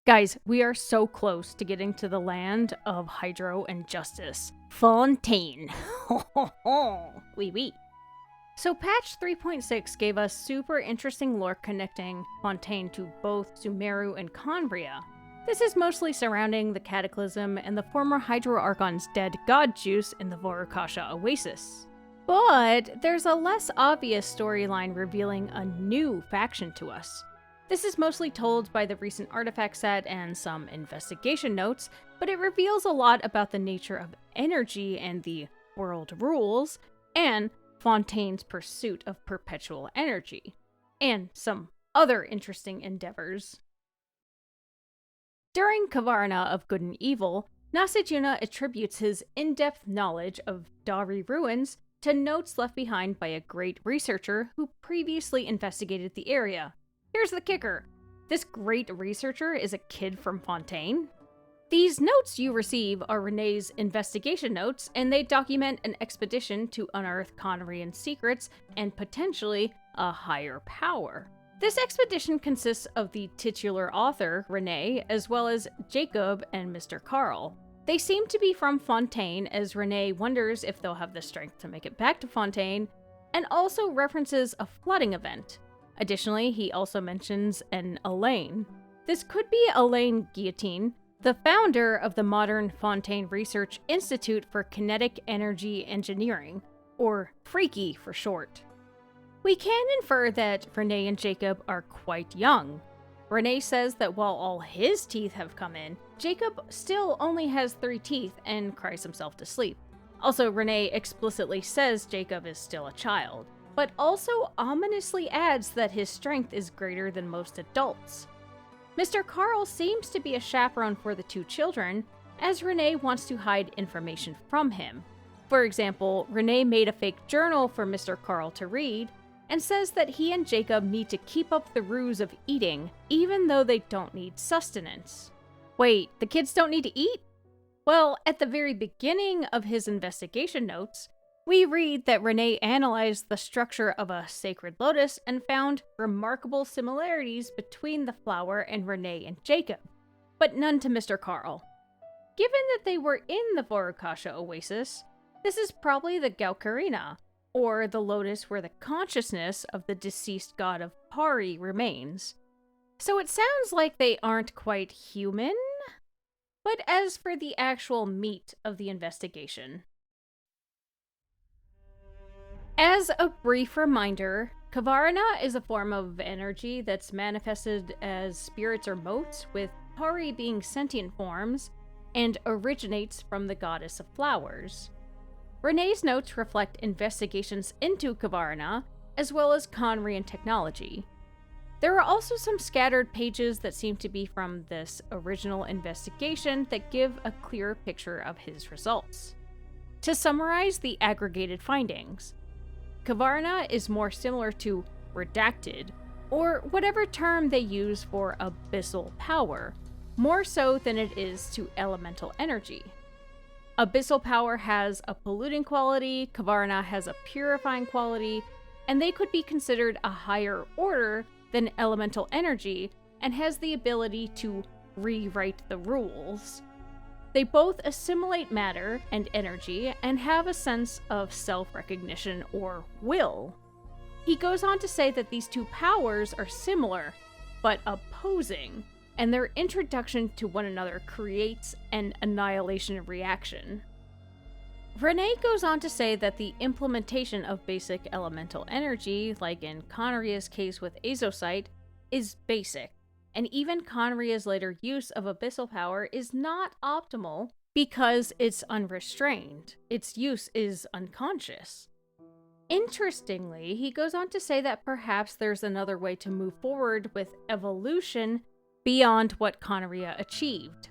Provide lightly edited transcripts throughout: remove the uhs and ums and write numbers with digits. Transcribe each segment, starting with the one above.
Guys, we are so close to getting to the land of Hydro and Justice. Fontaine. Wee wee. So patch 3.6 gave us super interesting lore connecting Fontaine to both Sumeru and Khaenri'ah. This is mostly surrounding the Cataclysm and the former Hydro Archon's dead god juice in the Vorukasha Oasis. But there's a less obvious storyline revealing a new faction to us. This is mostly told by the recent artifact set and some investigation notes, but it reveals a lot about the nature of energy and the world rules, and Fontaine's pursuit of perpetual energy, and some other interesting endeavors. During Khvarena of Good and Evil, Narzissenkreuz attributes his in-depth knowledge of Dari ruins to notes left behind by a great researcher who previously investigated the area. Here's the kicker. This great researcher is a kid from Fontaine. These notes you receive are Rene's investigation notes, and they document an expedition to unearth Khaenri'ah's secrets and potentially a higher power. This expedition consists of the titular author, Rene, as well as Jakob and Mr. Carl. They seem to be from Fontaine, as Rene wonders if they'll have the strength to make it back to Fontaine, and also references a flooding event. Additionally, he also mentions an Elaine. This could be Elaine Guillotine, the founder of the modern Fontaine Research Institute for Kinetic Energy Engineering, or Freaky for short. We can infer that Rene and Jakob are quite young. Rene says that while all his teeth have come in, Jakob still only has 3 teeth and cries himself to sleep. Also, Rene explicitly says Jakob is still a child, but also ominously adds that his strength is greater than most adults. Mr. Carl seems to be a chaperone for the 2 children, as Rene wants to hide information from him. For example, Rene made a fake journal for Mr. Carl to read, and says that he and Jakob need to keep up the ruse of eating, even though they don't need sustenance. Wait, the kids don't need to eat? Well, at the very beginning of his investigation notes, we read that Rene analyzed the structure of a sacred lotus and found remarkable similarities between the flower and Rene and Jakob, but none to Mr. Carl. Given that they were in the Vorukasha Oasis, this is probably the Gaokerena, or the lotus where the consciousness of the deceased god of Pari remains. So it sounds like they aren't quite human. But as for the actual meat of the investigation, as a brief reminder, Khvarena is a form of energy that's manifested as spirits or motes, with Pari being sentient forms, and originates from the goddess of flowers. Rene's notes reflect investigations into Khvarena, as well as Khaenri'ah technology. There are also some scattered pages that seem to be from this original investigation that give a clearer picture of his results. To summarize the aggregated findings, Khvarena is more similar to redacted, or whatever term they use for abyssal power, more so than it is to elemental energy. Abyssal power has a polluting quality, Khvarena has a purifying quality, and they could be considered a higher order than elemental energy, and has the ability to rewrite the rules. They both assimilate matter and energy and have a sense of self-recognition or will. He goes on to say that these 2 powers are similar, but opposing, and their introduction to one another creates an annihilation reaction. Rene goes on to say that the implementation of basic elemental energy, like in Khaenri'ah's case with Azosite, is basic, and even Khaenri'ah's later use of abyssal power is not optimal because it's unrestrained. Its use is unconscious. Interestingly, he goes on to say that perhaps there's another way to move forward with evolution beyond what Khaenri'ah achieved.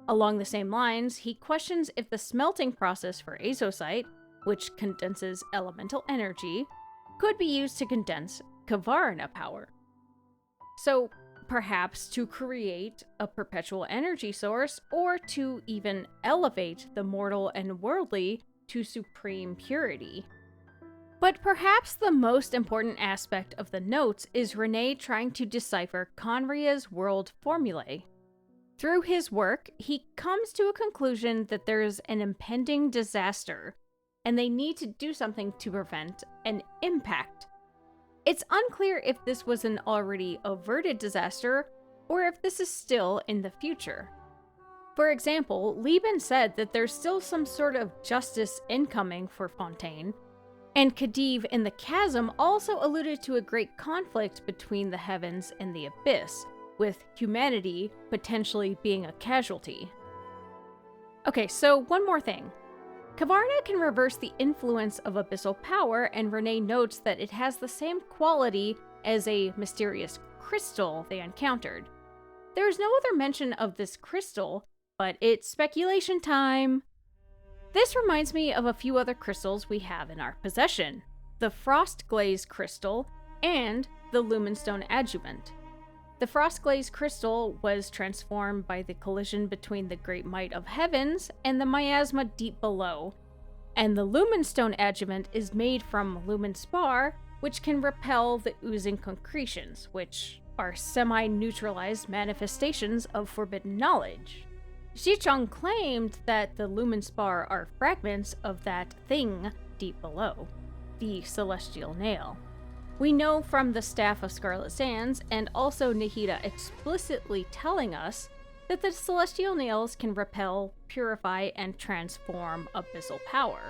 Along the same lines, he questions if the smelting process for Azosite, which condenses elemental energy, could be used to condense Khvarena power. So, perhaps to create a perpetual energy source, or to even elevate the mortal and worldly to supreme purity. But perhaps the most important aspect of the notes is Rene trying to decipher Khaenri'ah's world formulae. Through his work, he comes to a conclusion that there's an impending disaster, and they need to do something to prevent an impact. It's unclear if this was an already averted disaster, or if this is still in the future. For example, Lieben said that there's still some sort of justice incoming for Fontaine, and Khedive in the Chasm also alluded to a great conflict between the heavens and the abyss, with humanity potentially being a casualty. Okay, so one more thing. Khvarena can reverse the influence of abyssal power, and Rene notes that it has the same quality as a mysterious crystal they encountered. There's no other mention of this crystal, but it's speculation time! This reminds me of a few other crystals we have in our possession: the Frost Glaze Crystal and the Lumenstone Adjuvant. The Frost Glaze Crystal was transformed by the collision between the Great Might of Heavens and the Miasma deep below, and the Lumenstone Adjuvant is made from Lumen Spar, which can repel the oozing concretions, which are semi-neutralized manifestations of forbidden knowledge. Xicheng claimed that the Lumen Spar are fragments of that thing deep below, the Celestial Nail. We know from the Staff of Scarlet Sands, and also Nahida explicitly telling us, that the Celestial Nails can repel, purify, and transform abyssal power.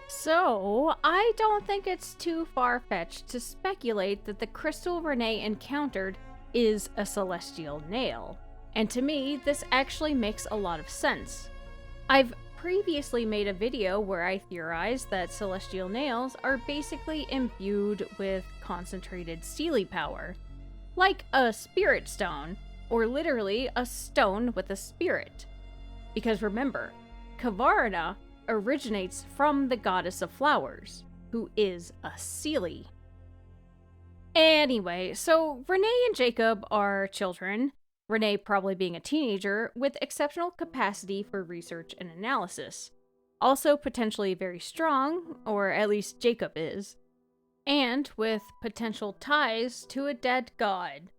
So, I don't think it's too far-fetched to speculate that the crystal Rene encountered is a Celestial Nail. And to me, this actually makes a lot of sense. I've previously made a video where I theorized that Celestial Nails are basically imbued with concentrated steely power, like a spirit stone, or literally a stone with a spirit. Because remember, Khvarena originates from the goddess of flowers, who is a Seelie. Anyway, so Rene and Jakob are children, Rene probably being a teenager, with exceptional capacity for research and analysis. Also potentially very strong, or at least Jakob is. And with potential ties to a dead god.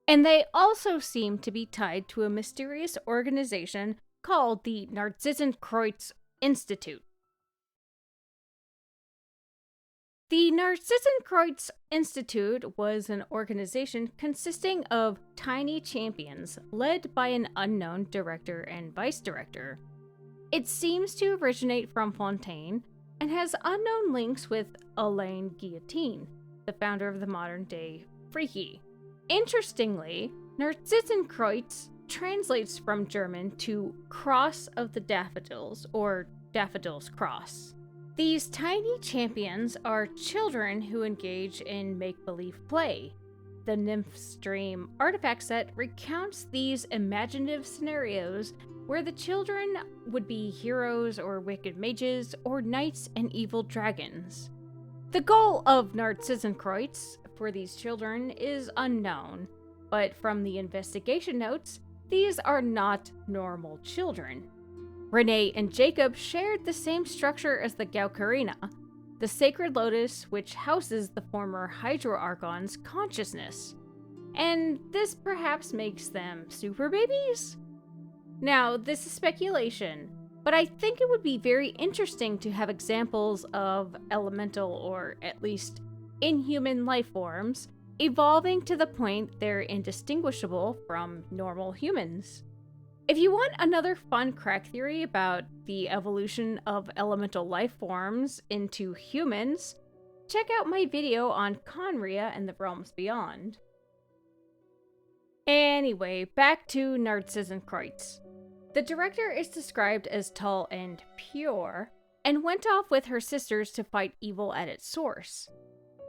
And they also seem to be tied to a mysterious organization called the Narzissenkreuz Institute. The Narzissenkreuz Institute was an organization consisting of tiny champions led by an unknown director and vice director. It seems to originate from Fontaine and has unknown links with Alain Guillotine, the founder of the modern-day Freaky. Interestingly, Narzissenkreuz translates from German to Cross of the Daffodils, or Daffodils Cross. These tiny champions are children who engage in make-believe play. The Nymph's Dream artifact set recounts these imaginative scenarios where the children would be heroes or wicked mages or knights and evil dragons. The goal of Narzissenkreuz for these children is unknown, but from the investigation notes, these are not normal children. Rene and Jakob shared the same structure as the Gaokerena, the sacred lotus which houses the former Hydro Archon's consciousness. And this perhaps makes them super babies? Now, this is speculation, but I think it would be very interesting to have examples of elemental, or at least inhuman life forms evolving to the point they're indistinguishable from normal humans. If you want another fun crack theory about the evolution of elemental life forms into humans, check out my video on Khaenri'ah and the Realms Beyond. Anyway, back to Narzissenkreuz. The director is described as tall and pure, and went off with her sisters to fight evil at its source.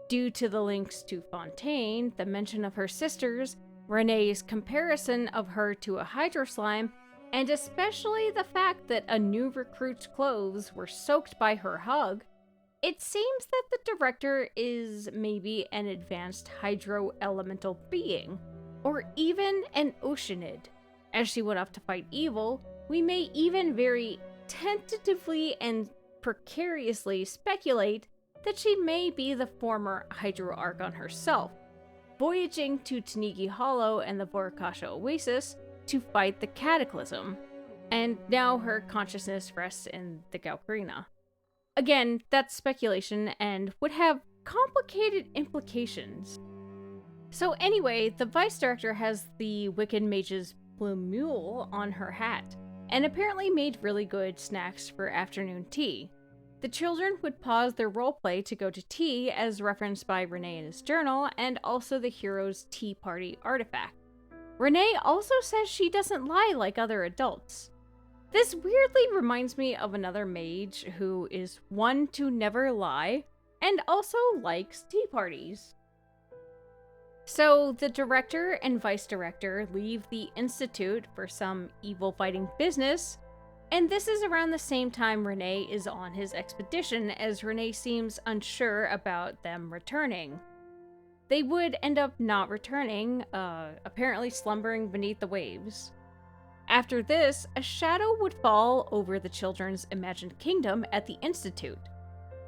Due to the links to Fontaine, the mention of her sisters, Rene's comparison of her to a hydro slime, and especially the fact that a new recruit's clothes were soaked by her hug, it seems that the director is maybe an advanced hydro elemental being, or even an Oceanid. As she went off to fight evil, we may even very tentatively and precariously speculate that she may be the former Hydro Archon herself, voyaging to Tanigi Hollow and the Vorakasha Oasis to fight the cataclysm, and now her consciousness rests in the Gaokerena. Again, that's speculation and would have complicated implications. So anyway, the vice director has the Wicked Mage's plumule on her hat, and apparently made really good snacks for afternoon tea. The children would pause their roleplay to go to tea, as referenced by Rene in his journal, and also the hero's tea party artifact. Rene also says she doesn't lie like other adults. This weirdly reminds me of another mage who is one to never lie, and also likes tea parties. So the director and vice director leave the Institute for some evil fighting business, and this is around the same time Rene is on his expedition, as Rene seems unsure about them returning. They would end up not returning, apparently slumbering beneath the waves. After this, a shadow would fall over the children's imagined kingdom at the Institute.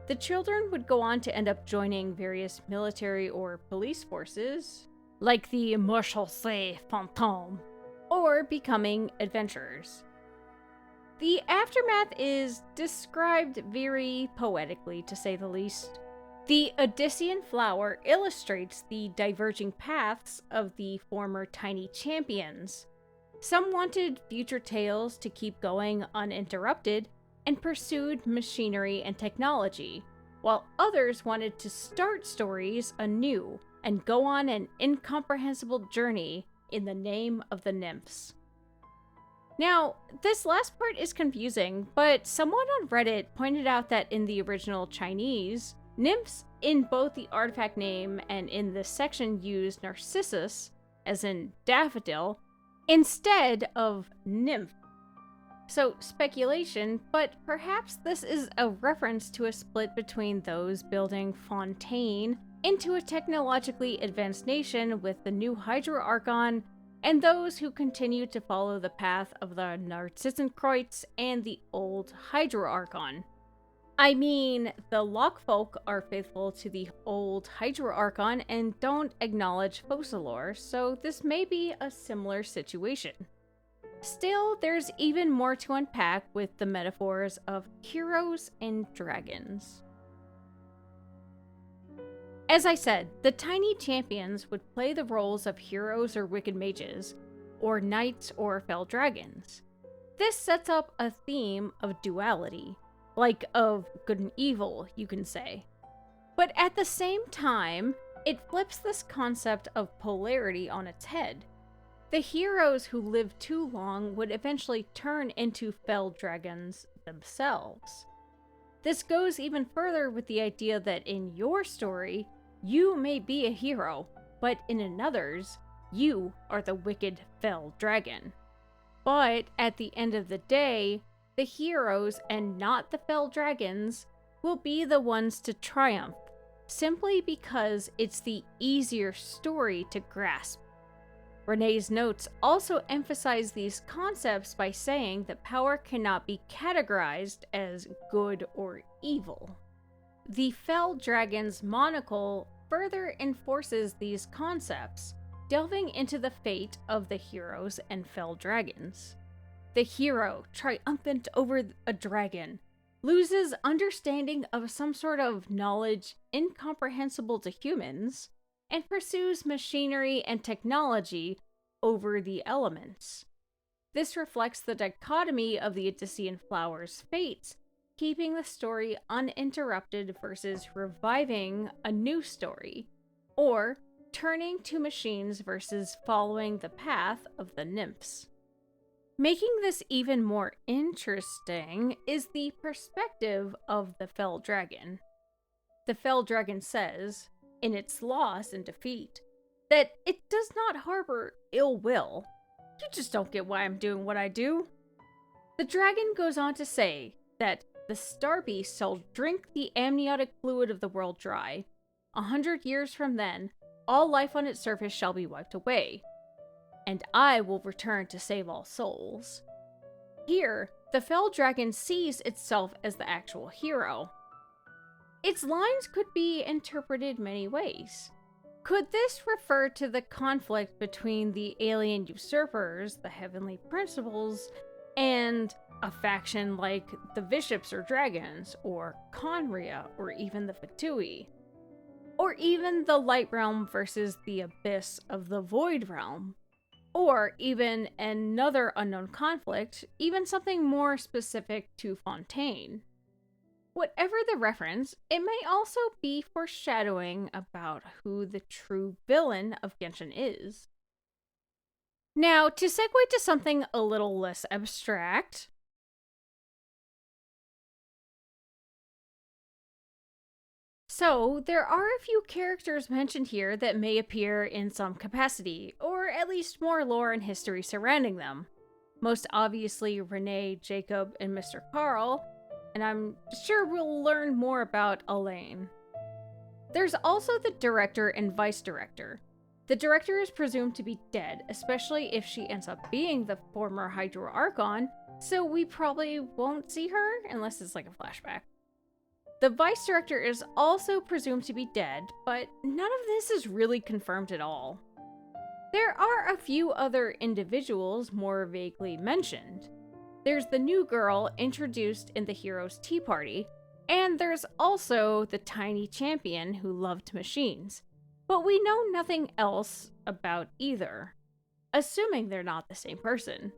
The children would go on to end up joining various military or police forces, like the Maréchal Fontaine, or becoming adventurers. The aftermath is described very poetically, to say the least. The Odyssean flower illustrates the diverging paths of the former tiny champions. Some wanted future tales to keep going uninterrupted and pursued machinery and technology, while others wanted to start stories anew and go on an incomprehensible journey in the name of the nymphs. Now, this last part is confusing, but someone on Reddit pointed out that in the original Chinese, nymphs in both the artifact name and in this section used Narcissus, as in daffodil, instead of nymph. So, speculation, but perhaps this is a reference to a split between those building Fontaine into a technologically advanced nation with the new Hydro Archon, and those who continue to follow the path of the Narzissenkreuz and the old Hydro Archon. I mean, the Lockfolk are faithful to the old Hydro Archon and don't acknowledge Focalors, so this may be a similar situation. Still, there's even more to unpack with the metaphors of heroes and dragons. As I said, the tiny champions would play the roles of heroes or wicked mages, or knights or fell dragons. This sets up a theme of duality, like of good and evil, you can say. But at the same time, it flips this concept of polarity on its head. The heroes who lived too long would eventually turn into fell dragons themselves. This goes even further with the idea that in your story, you may be a hero, but in another's, you are the wicked fell dragon. But at the end of the day, the heroes and not the fell dragons will be the ones to triumph, simply because it's the easier story to grasp. Rene's notes also emphasize these concepts by saying that power cannot be categorized as good or evil. The Fell Dragon's monocle further enforces these concepts, delving into the fate of the heroes and fell dragons. The hero, triumphant over a dragon, loses understanding of some sort of knowledge incomprehensible to humans, and pursues machinery and technology over the elements. This reflects the dichotomy of the Odyssean flower's fates, keeping the story uninterrupted versus reviving a new story, or turning to machines versus following the path of the nymphs. Making this even more interesting is the perspective of the Fell Dragon. The Fell Dragon says, in its loss and defeat, that it does not harbor ill will. You just don't get why I'm doing what I do. The dragon goes on to say that the star beast shall drink the amniotic fluid of the world dry. 100 years from then, all life on its surface shall be wiped away, and I will return to save all souls. Here, the fell dragon sees itself as the actual hero. Its lines could be interpreted many ways. Could this refer to the conflict between the alien usurpers, the heavenly principles, and a faction like the Bishops or Dragons, or Khaenri'ah, or even the Fatui? Or even the Light Realm versus the Abyss of the Void Realm? Or even another unknown conflict, even something more specific to Fontaine? Whatever the reference, it may also be foreshadowing about who the true villain of Genshin is. Now, to segue to something a little less abstract, so, there are a few characters mentioned here that may appear in some capacity, or at least more lore and history surrounding them. Most obviously, Rene, Jakob, and Mr. Carl, and I'm sure we'll learn more about Elaine. There's also the director and vice director. The director is presumed to be dead, especially if she ends up being the former Hydro Archon, so we probably won't see her unless it's like a flashback. The vice director is also presumed to be dead, but none of this is really confirmed at all. There are a few other individuals more vaguely mentioned. There's the new girl introduced in the hero's tea party, and there's also the tiny champion who loved machines, but we know nothing else about either, assuming they're not the same person.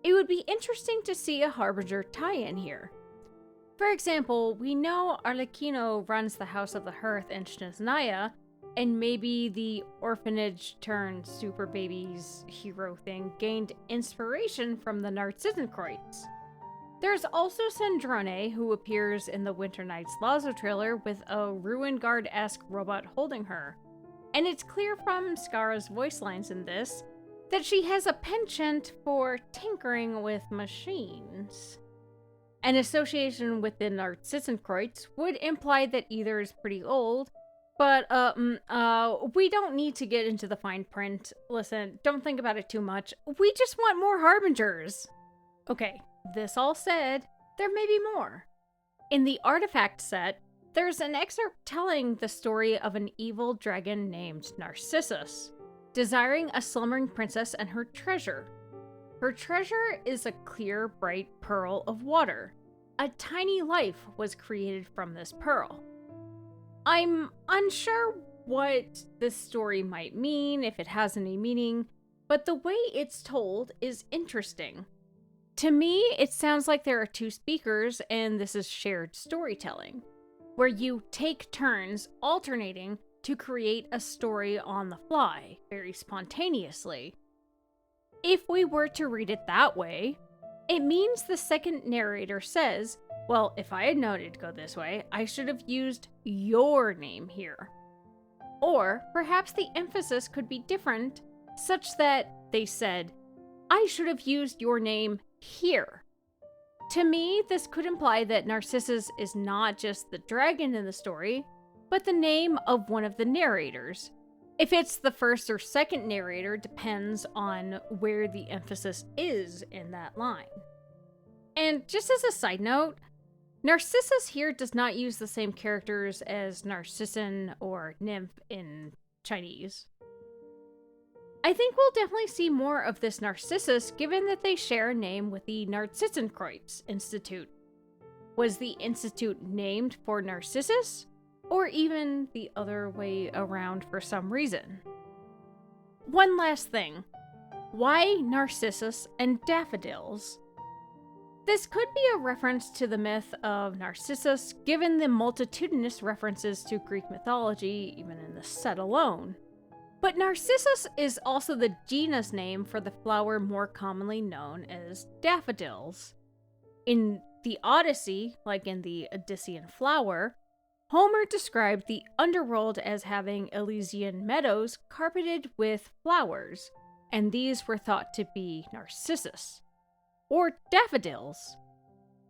It would be interesting to see a Harbinger tie-in here. For example, we know Arlecchino runs the House of the Hearth in Snezhnaya, and maybe the orphanage turned super babies hero thing gained inspiration from the Narzissenkreuz. There's also Sandrone, who appears in the Winter Nights Lazo trailer with a Ruin Guard-esque robot holding her. And it's clear from Skara's voice lines in this that she has a penchant for tinkering with machines. An association with the Narzissenkreuz would imply that either is pretty old, but we don't need to get into the fine print. Listen, don't think about it too much. We just want more Harbingers. Okay, this all said, there may be more. In the artifact set, there's an excerpt telling the story of an evil dragon named Narcissus, desiring a slumbering princess and her treasure. Her treasure is a clear, bright pearl of water. A tiny life was created from this pearl. I'm unsure what this story might mean, if it has any meaning, but the way it's told is interesting. To me, it sounds like there are two speakers and this is shared storytelling, where you take turns alternating to create a story on the fly, very spontaneously. If we were to read it that way, it means the second narrator says, well, if I had known it'd go this way, I should have used your name here. Or perhaps the emphasis could be different, such that they said, I should have used your name here. To me, this could imply that Narcissus is not just the dragon in the story, but the name of one of the narrators. If it's the first or second narrator depends on where the emphasis is in that line. And just as a side note, Narcissus here does not use the same characters as Narcissan or Nymph in Chinese. I think we'll definitely see more of this Narcissus given that they share a name with the Narzissenkreuz Institute. Was the institute named for Narcissus? Or even the other way around for some reason? One last thing. Why Narcissus and daffodils? This could be a reference to the myth of Narcissus, given the multitudinous references to Greek mythology, even in the set alone. But Narcissus is also the genus name for the flower more commonly known as daffodils. In the Odyssey, like in the Odyssean flower, Homer described the underworld as having Elysian meadows carpeted with flowers, and these were thought to be Narcissus, or daffodils.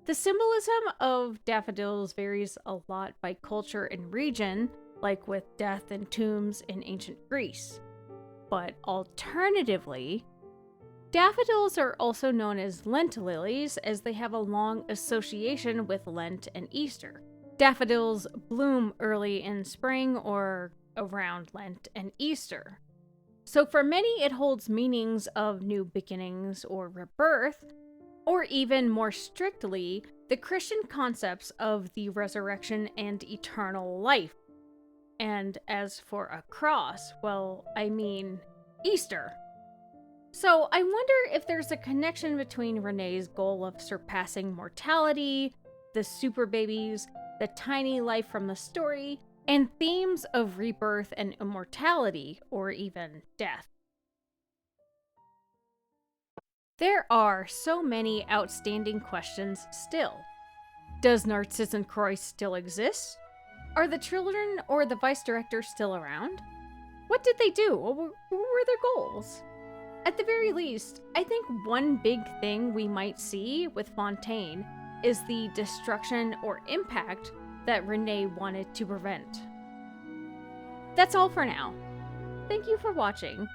The symbolism of daffodils varies a lot by culture and region, like with death and tombs in ancient Greece. But alternatively, daffodils are also known as Lent lilies as they have a long association with Lent and Easter. Daffodils bloom early in spring or around Lent and Easter. So for many, it holds meanings of new beginnings or rebirth, or even more strictly, the Christian concepts of the resurrection and eternal life. And as for a cross, well, I mean Easter. So I wonder if there's a connection between Rene's goal of surpassing mortality, the super babies, the tiny life from the story, and themes of rebirth and immortality, or even death. There are so many outstanding questions still. Does Narzissenkreuz still exist? Are the children or the vice director still around? What did they do? What were their goals? At the very least, I think one big thing we might see with Fontaine is the destruction or impact that Rene wanted to prevent. That's all for now. Thank you for watching.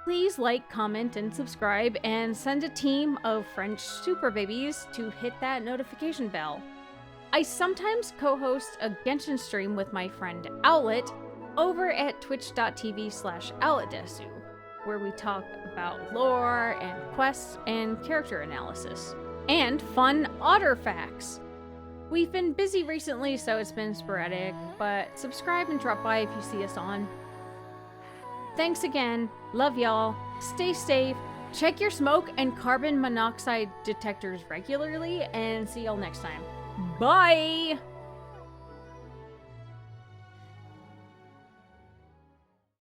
Please like, comment, and subscribe, and send a team of French super babies to hit that notification bell. I sometimes co-host a Genshin stream with my friend Owlet over at twitch.tv/OwletDesu, where we talk about lore and quests and character analysis, and fun otter facts. We've been busy recently, so it's been sporadic, but subscribe and drop by if you see us on. Thanks again, love y'all, stay safe, check your smoke and carbon monoxide detectors regularly, and see y'all next time. Bye!